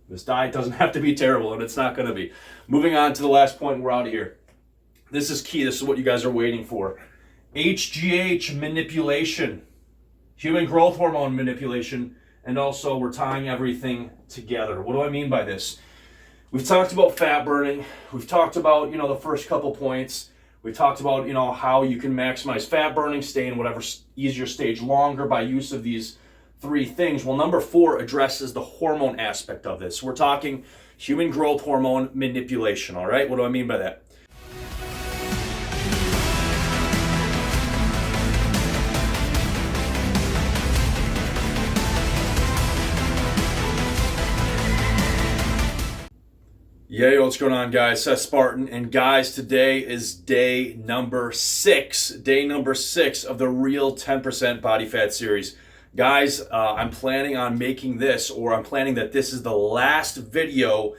This diet doesn't have to be terrible, and it's not going to be. Moving on to the last point, we're out of here. This is key. This is what you guys are waiting for. HGH manipulation, human growth hormone manipulation, and also we're tying everything together. What do I mean by this? We've talked about fat burning. We've talked about, the first couple points. We talked about, how you can maximize fat burning, stay in whatever easier stage longer by use of these 3 things. Well, number 4 addresses the hormone aspect of this. We're talking human growth hormone manipulation, all right? What do I mean by that? Yeah, what's going on, guys? Seth Spartan, and guys, today is day number 6 of the Real 10% Body Fat series. Guys, I'm planning on making this, or I'm planning that this is the last video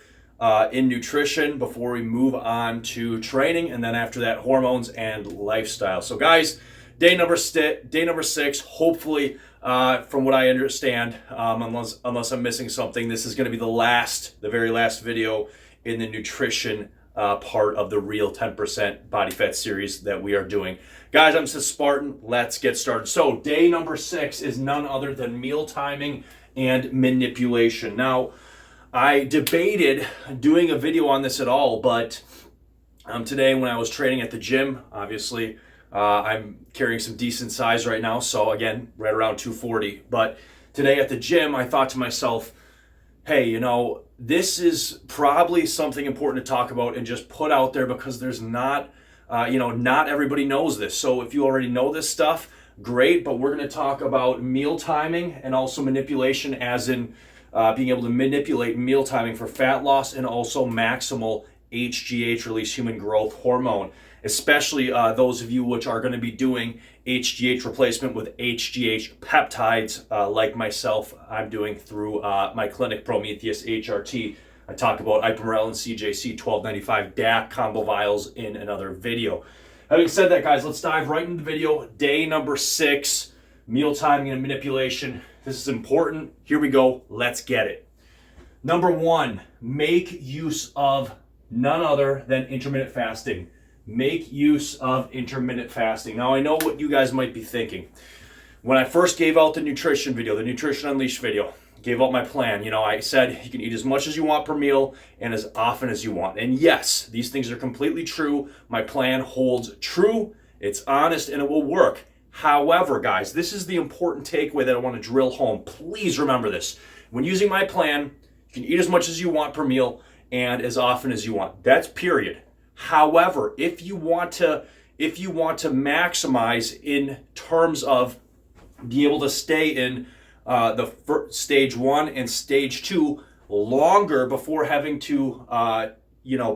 in nutrition before we move on to training, and then after that, hormones and lifestyle. So, guys, day number 6. Hopefully, from what I understand, unless I'm missing something, this is going to be the very last video in the nutrition part of the Real 10% Body Fat series that we are doing. Guys, I'm Seth Spartan. Let's get started. So day number 6 is none other than meal timing and manipulation. Now, I debated doing a video on this at all, but today when I was training at the gym, obviously I'm carrying some decent size right now. So again, right around 240. But today at the gym, I thought to myself, hey, this is probably something important to talk about and just put out there, because there's not everybody knows this. So if you already know this stuff, great, but we're going to talk about meal timing and also manipulation, as in being able to manipulate meal timing for fat loss and also maximal HGH release, human growth hormone, especially those of you which are going to be doing HGH replacement with HGH peptides like myself. I'm doing through my clinic, Prometheus HRT. I talk about ipamorelin, CJC, 1295 DAC combo vials in another video. Having said that, guys, let's dive right into the video. Day number 6, meal timing and manipulation. This is important. Here we go. Let's get it. Number 1, make use of none other than intermittent fasting. Make use of intermittent fasting. Now, I know what you guys might be thinking. When I first gave out the nutrition video, the Nutrition Unleashed video, gave out my plan, I said you can eat as much as you want per meal and as often as you want. And yes, these things are completely true. My plan holds true, it's honest, and it will work. However, guys, this is the important takeaway that I want to drill home. Please remember this. When using my plan, you can eat as much as you want per meal and as often as you want. That's period. However, if you want to maximize in terms of be able to stay in the stage 1 and stage 2 longer before having to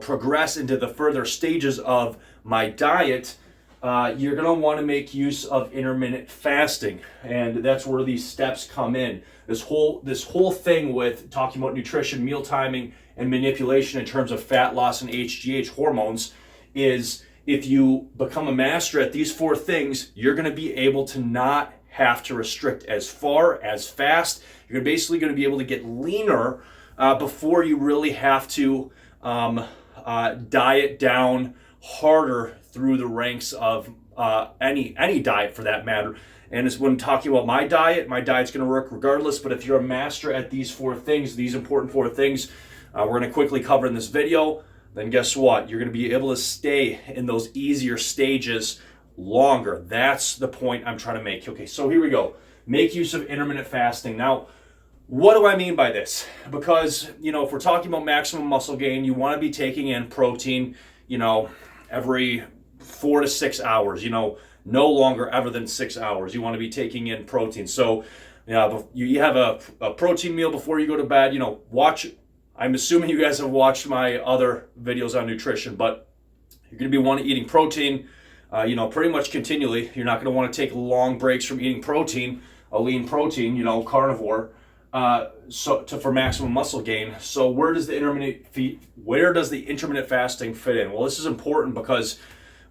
progress into the further stages of my diet, you're going to want to make use of intermittent fasting, and that's where these steps come in. This whole thing with talking about nutrition, meal timing, and manipulation in terms of fat loss and HGH hormones is, if you become a master at these 4 things, you're going to be able to not have to restrict as far, as fast. You're basically going to be able to get leaner before you really have to diet down harder through the ranks of any diet for that matter. And it's when talking about my diet's going to work regardless. But if you're a master at these 4 things, these important 4 things, we're going to quickly cover in this video, then guess what? You're going to be able to stay in those easier stages longer. That's the point I'm trying to make. Okay, so here we go. Make use of intermittent fasting. Now, what do I mean by this? Because, if we're talking about maximum muscle gain, you want to be taking in protein, every 4 to 6 hours, no longer ever than 6 hours. You want to be taking in protein. So, you have a protein meal before you go to bed, I'm assuming you guys have watched my other videos on nutrition, but you're going to be eating protein, pretty much continually. You're not going to want to take long breaks from eating protein, a lean protein, carnivore, for maximum muscle gain. So where does the intermittent fasting fit in? Well, this is important because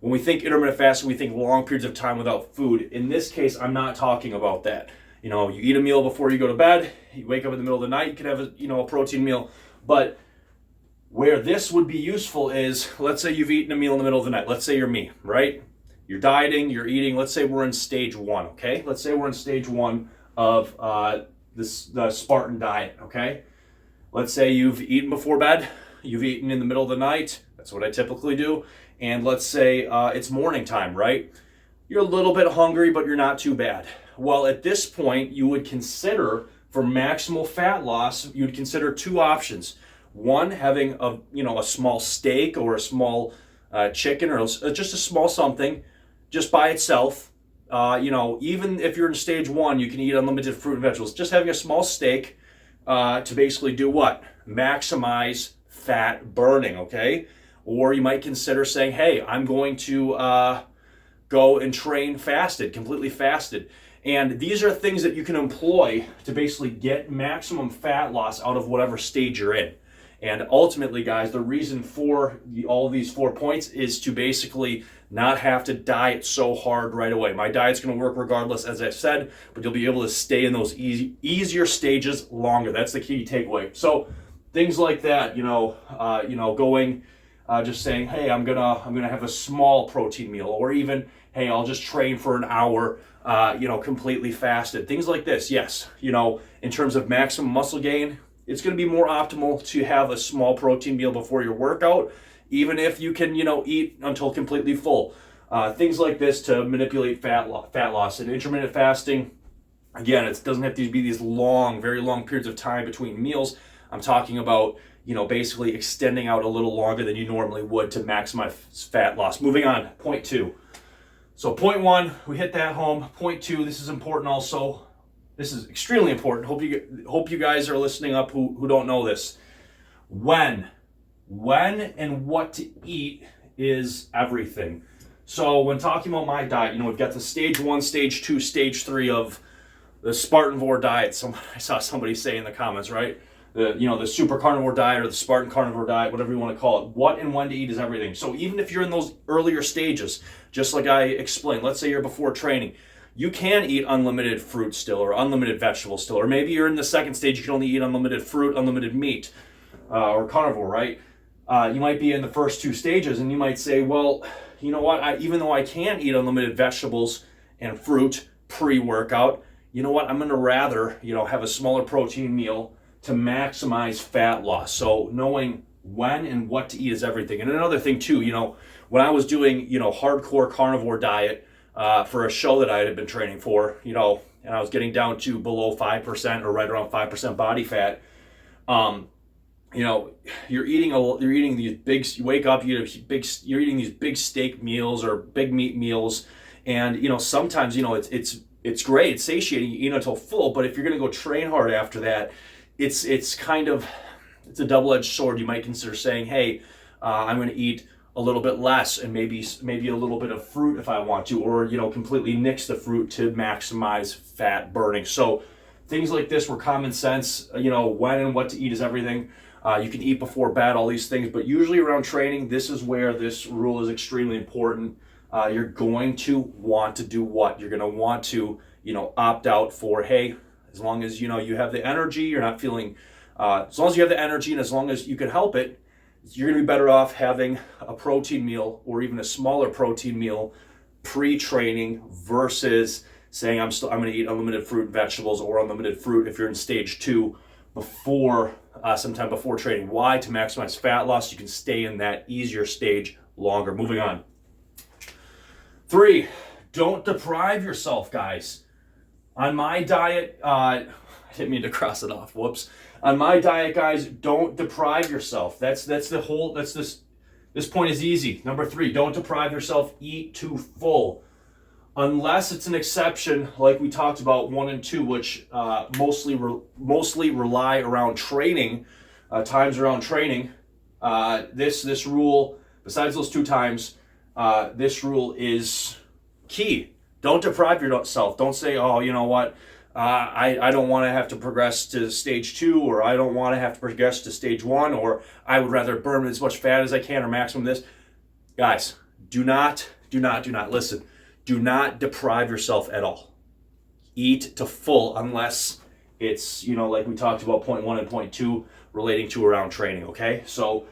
when we think intermittent fasting, we think long periods of time without food. In this case, I'm not talking about that. You eat a meal before you go to bed, you wake up in the middle of the night, you can have a protein meal, But where this would be useful is, let's say you've eaten a meal in the middle of the night. Let's say you're me, right? You're dieting, you're eating. Let's say we're in stage 1, okay? Let's say we're in stage 1 of the Spartan diet, okay? Let's say you've eaten before bed, you've eaten in the middle of the night. That's what I typically do. And let's say it's morning time, right? You're a little bit hungry, but you're not too bad. Well, at this point, you would consider, for maximal fat loss, you would consider 2 options. One, having a small steak or a small chicken or just a small something just by itself. Even if you're in stage 1, you can eat unlimited fruit and vegetables. Just having a small steak to basically do what? Maximize fat burning, okay? Or you might consider saying, hey, I'm going to go and train fasted, completely fasted. And these are things that you can employ to basically get maximum fat loss out of whatever stage you're in. And ultimately, guys, the reason for all of these 4 points is to basically not have to diet so hard right away. My diet's going to work regardless, as I said, but you'll be able to stay in those easier stages longer. That's the key takeaway. So things like that, going, just saying, hey, I'm gonna have a small protein meal, or even, hey, I'll just train for an hour, completely fasted. Things like this, yes. In terms of maximum muscle gain, it's going to be more optimal to have a small protein meal before your workout, even if you can, eat until completely full. Things like this to manipulate fat loss. And intermittent fasting, again, it doesn't have to be these long, very long periods of time between meals. I'm talking about, basically extending out a little longer than you normally would to maximize fat loss. Moving on, point 2. So point 1, we hit that home. Point 2, this is important also. This is extremely important. Hope you guys are listening up who don't know this. When and what to eat is everything. So when talking about my diet, we've got the stage 1, stage 2, stage 3 of the Spartanvore diet. I saw somebody say in the comments, right? The super carnivore diet or the Spartan carnivore diet, whatever you want to call it. What and when to eat is everything. So even if you're in those earlier stages, just like I explained, let's say you're before training, you can eat unlimited fruit still, or unlimited vegetables still, or maybe you're in the second stage, you can only eat unlimited fruit, unlimited meat, or carnivore, right? You might be in the first 2 stages, and you might say, well, you know what, even though I can eat unlimited vegetables and fruit pre-workout, you know what, I'm going to rather, have a smaller protein meal to maximize fat loss. So knowing when and what to eat is everything. And another thing too, when I was doing, hardcore carnivore diet, for a show that I had been training for, and I was getting down to below 5% or right around 5% body fat. You're eating these big. You wake up, you're eating these big steak meals or big meat meals, and sometimes it's great, it's satiating, you eat until full. But if you're gonna go train hard after that, it's a double-edged sword. You might consider saying, hey, I'm gonna eat a little bit less and maybe a little bit of fruit if I want to, or completely nix the fruit to maximize fat burning. So things like this were common sense. When and what to eat is everything. You can eat before bed, all these things, but usually around training, this is where this rule is extremely important. You're going to want to do what? You're going to want to opt out for, hey, as long as you have the energy, you're not feeling as long as you have the energy and as long as you can help it, you're going to be better off having a protein meal or even a smaller protein meal pre-training versus saying I'm going to eat unlimited fruit and vegetables or unlimited fruit if you're in stage 2 before sometime before training. Why? To maximize fat loss. You can stay in that easier stage longer. Moving on. 3, don't deprive yourself, guys. On my diet, I didn't mean to cross it off. Whoops. On my diet, guys, don't deprive yourself. This point is easy. Number 3, don't deprive yourself. Eat to full. Unless it's an exception, like we talked about 1 and 2, which mostly rely around training, times around training. This rule, besides those 2 times, this rule is key. Don't deprive yourself. Don't say, oh, you know what, I don't want to have to progress to stage 2, or I don't want to have to progress to stage 1, or I would rather burn as much fat as I can or maximum this. Guys, do not listen. Do not deprive yourself at all. Eat to full unless it's, like we talked about point 1 and point 2, relating to around training. Okay, so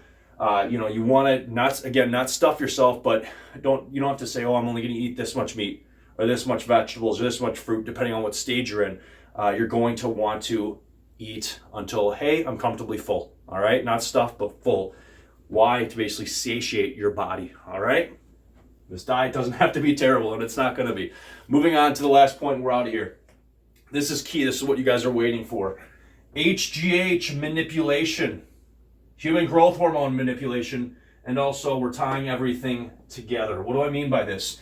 you want to not stuff yourself, but you don't have to say, oh, I'm only going to eat this much meat or this much vegetables or this much fruit, depending on what stage you're in. You're going to want to eat until, hey, I'm comfortably full. All right, not stuffed, but full. Why? To basically satiate your body. All right. This diet doesn't have to be terrible, and it's not going to be. Moving on to the last point, we're out of here. This is key. This is what you guys are waiting for. HGH manipulation, human growth hormone manipulation, and also we're tying everything together. What do I mean by this?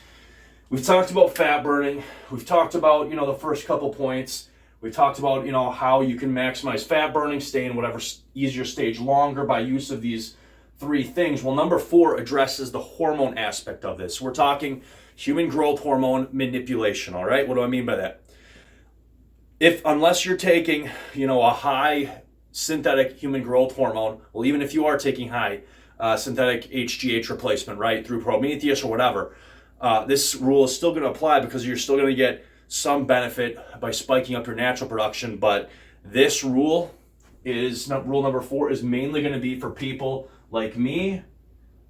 We've talked about fat burning. We've talked about, the first couple points. We've talked about, how you can maximize fat burning, stay in whatever easier stage longer by use of these 3 things. Well, number 4 addresses the hormone aspect of this. We're talking human growth hormone manipulation, all right? What do I mean by that? Unless you're taking, a high synthetic human growth hormone, well, even if you are taking high synthetic HGH replacement, right, through Prometheus or whatever, this rule is still going to apply because you're still going to get some benefit by spiking up your natural production. But this rule rule number 4 is mainly going to be for people like me,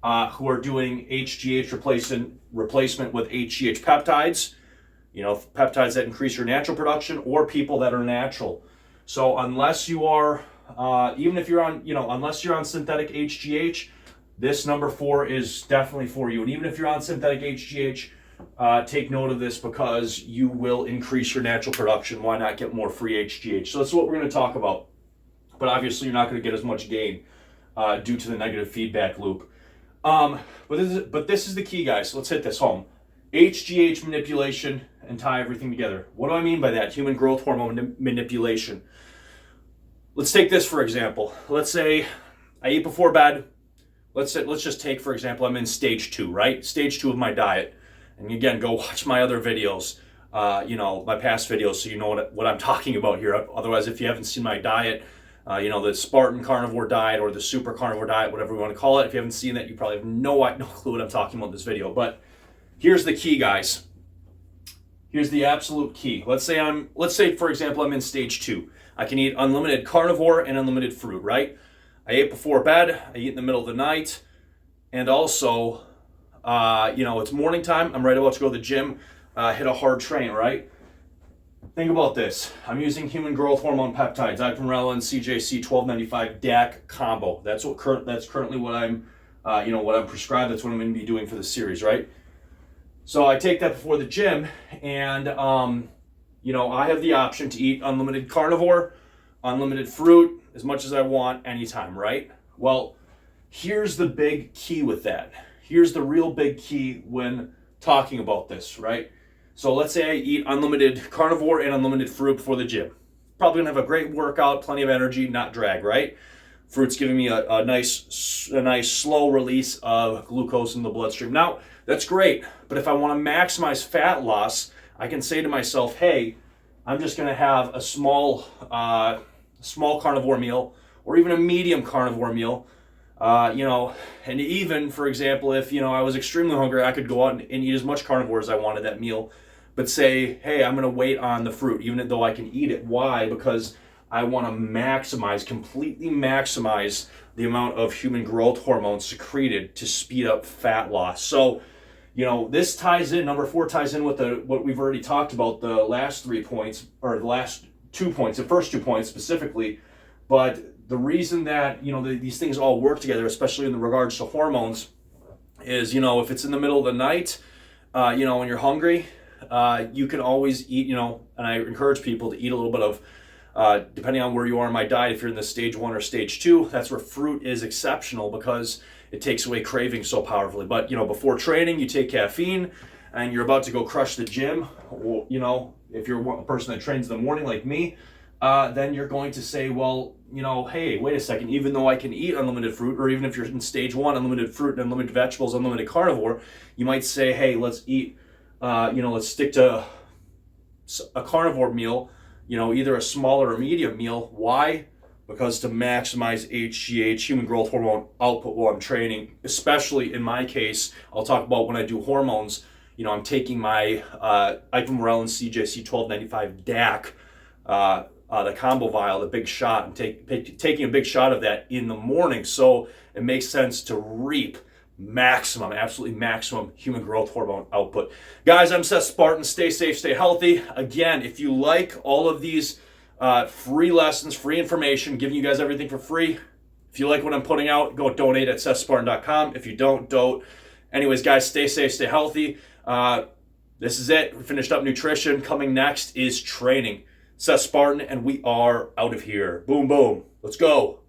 who are doing HGH replacement with HGH peptides, peptides that increase your natural production, or people that are natural. So unless you are, even if you're on, unless you're on synthetic HGH, this number 4 is definitely for you. And even if you're on synthetic HGH, take note of this because you will increase your natural production. Why not get more free HGH? So that's what we're going to talk about. But obviously you're not going to get as much gain due to the negative feedback loop. But this is the key, guys. Let's hit this home. HGH manipulation and tie everything together. What do I mean by that? Human growth hormone manipulation. Let's take this for example. Let's say I eat before bed. Let's just take, for example, I'm in stage 2, right? Stage 2 of my diet. And again, go watch my other videos, my past videos, so you know what I'm talking about here. Otherwise, if you haven't seen my diet, the Spartan carnivore diet or the super carnivore diet, whatever you want to call it, if you haven't seen that, you probably have no clue what I'm talking about in this video. But here's the key, guys. Here's the absolute key. Let's say, for example, I'm in stage 2. I can eat unlimited carnivore and unlimited fruit, right? I ate before bed, I eat in the middle of the night, and also, it's morning time, I'm right about to go to the gym, hit a hard train, right? Think about this. I'm using human growth hormone peptides, ipamorelin, CJC 1295 DAC combo. That's currently what I'm, what I'm prescribed. That's what I'm going to be doing for the series, right? So I take that before the gym, and I have the option to eat unlimited carnivore, unlimited fruit, as much as I want anytime, right? Well, here's the big key with that. Here's the real big key when talking about this, right? So let's say I eat unlimited carnivore and unlimited fruit before the gym. Probably gonna have a great workout, plenty of energy, not drag, right? Fruit's giving me a nice slow release of glucose in the bloodstream. Now, that's great, but if I wanna maximize fat loss, I can say to myself, hey, I'm just gonna have a small carnivore meal or even a medium carnivore meal, and even, for example, if, I was extremely hungry, I could go out and eat as much carnivore as I wanted that meal, but say, hey, I'm going to wait on the fruit, even though I can eat it. Why? Because I want to completely maximize the amount of human growth hormone secreted to speed up fat loss. So, this ties in, number 4 ties in with what we've already talked about, the last 3 points, or the last 2 points, the first 2 points specifically, but the reason that, these things all work together, especially in regards to hormones, is, if it's in the middle of the night, and you're hungry, you can always eat, and I encourage people to eat a little bit of, depending on where you are in my diet, if you're in the stage 1 or stage 2, that's where fruit is exceptional because it takes away craving so powerfully. But, before training, you take caffeine and you're about to go crush the gym, or, if you're a person that trains in the morning like me, then you're going to say, well, hey, wait a second, even though I can eat unlimited fruit, or even if you're in stage 1, unlimited fruit and unlimited vegetables, unlimited carnivore, you might say, hey, let's eat, let's stick to a carnivore meal, either a smaller or medium meal. Why? Because to maximize HGH, human growth hormone output while I'm training, especially in my case, I'll talk about when I do hormones, I'm taking my ipamorelin CJC 1295 DAC the combo vial, the big shot, and taking a big shot of that in the morning. So it makes sense to reap maximum, absolutely maximum human growth hormone output. Guys, I'm Seth Spartan. Stay safe, stay healthy. Again, if you like all of these free lessons, free information, giving you guys everything for free, if you like what I'm putting out, go donate at SethSpartan.com. If you don't. Anyways, guys, stay safe, stay healthy. This is it. We finished up nutrition. Coming next is training. Seth Spartan, and we are out of here. Boom, boom. Let's go.